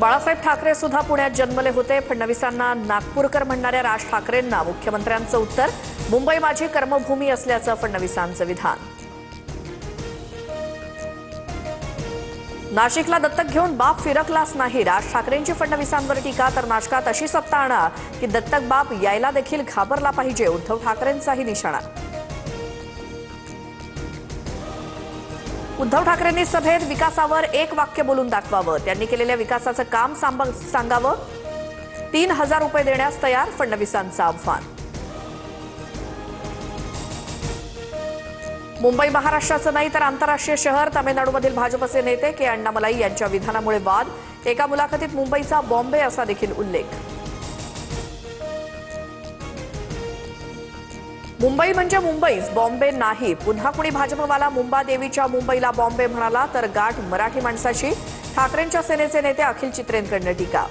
बाळासाहेब ठाकरे सुद्धा पुण्यात जन्मले होते. फडणवीसांना नागपूरकर म्हणणाऱ्या राज ठाकरेंना मुख्यमंत्र्यांचं उत्तर, मुंबई माझी कर्मभूमी असल्याचं फडणवीसांचं विधान. नाशिकला दत्तक घेऊन बाप फिरकलाच नाही, राज ठाकरेंची फडणवीसांवर टीका. तर नाशकात अशी सत्ता आणा की दत्तक बाप यायला देखील घाबरला पाहिजे, उद्धव ठाकरेंचाही निशाणा. उद्धव ठाकरेंनी सभेत विकासावर एक वाक्य बोलून दाखवावं, त्यांनी केलेल्या विकासाचं काम सांगावं. 3,000 रुपये देण्यास तयार, फडणवीसांचं आव्हान. मुंबई महाराष्ट्राचं नाही तर आंतरराष्ट्रीय शहर, तामिळनाडूमधील भाजपचे नेते के अण्णामलाई यांच्या विधानामुळे वाद. एका मुलाखतीत मुंबईचा बॉम्बे असा देखील उल्लेख. मुंबई म्हणजे मुंबईच, बॉम्बे नाही. पुन्हा कुणी भाजपवाला मुंबादेवीच्या मुंबईला बॉम्बे म्हणाला तर गाठ मराठी माणसाची, ठाकरेंच्या सेनेचे नेते अखिल चित्रेंकडनं टीका.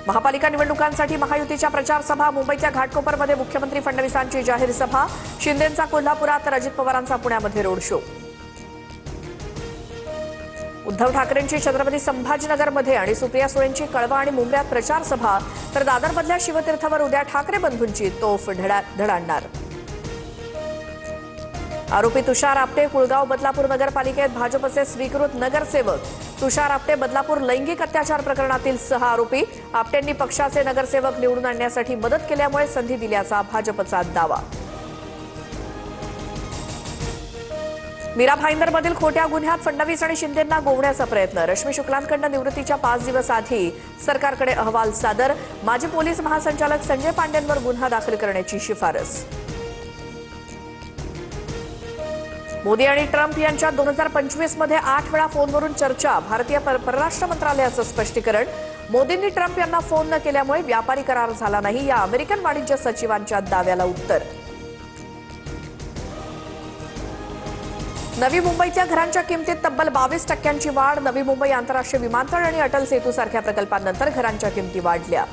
महापालिका निवडणुकांसाठी महायुतीच्या प्रचार सभा. मुंबईच्या घाटकोपरमध्ये मुख्यमंत्री फडणवीसांची जाहीर सभा. शिंदेंचा कोल्हापुरात तर अजित पवारांचा पुण्यामध्ये रोड शो. उद्धव ठाकरेंची छत्रपती संभाजीनगरमध्ये आणि सुप्रिया सुळेंची कळवा आणि मुंबईत प्रचार सभा. तर दादरमधल्या शिवतीर्थवर उद्या ठाकरे बंधूंची तोफ धडाडणार. आरोपी तुषार आपटे कुळगाव बदलापूर नगरपालिकेत भाजपचे स्वीकृत नगरसेवक. तुषार आपटे बदलापूर लैंगिक अत्याचार प्रकरणातील 6 आरोपी. आपटेंनी पक्षाचे नगरसेवक निवडून आणण्यासाठी मदत केल्यामुळे संधी दिल्याचा भाजपचा दावा. मीरा भाईंदरमधील खोट्या गुन्ह्यात फडणवीस आणि शिंदेंना गोवण्याचा प्रयत्न. रश्मी शुक्लांकडून निवृत्तीच्या 5 दिवस आधी सरकारकडे अहवाल सादर. माजी पोलीस महासंचालक संजय पांडेंवर गुन्हा दाखल करण्याची शिफारस. मोदी आणि ट्रम्प यांच्यात 2025 मध्ये 8 वेळा फोनवरून चर्चा. भारतीय परराष्ट्र मंत्रालयाचं स्पष्टीकरण. मोदींनी ट्रम्प यांना फोन न केल्यामुळे व्यापारी करार झाला नाही, या अमेरिकन वाणिज्य सचिवांच्या दाव्याला उत्तर. नवी मुंबईच्या घरांच्या किमतीत तब्बल 22% वाढ. नवी मुंबई आंतरराष्ट्रीय विमानतळ आणि अटल सेतू सारख्या प्रकल्पांनंतर घरांच्या किमती वाढल्या.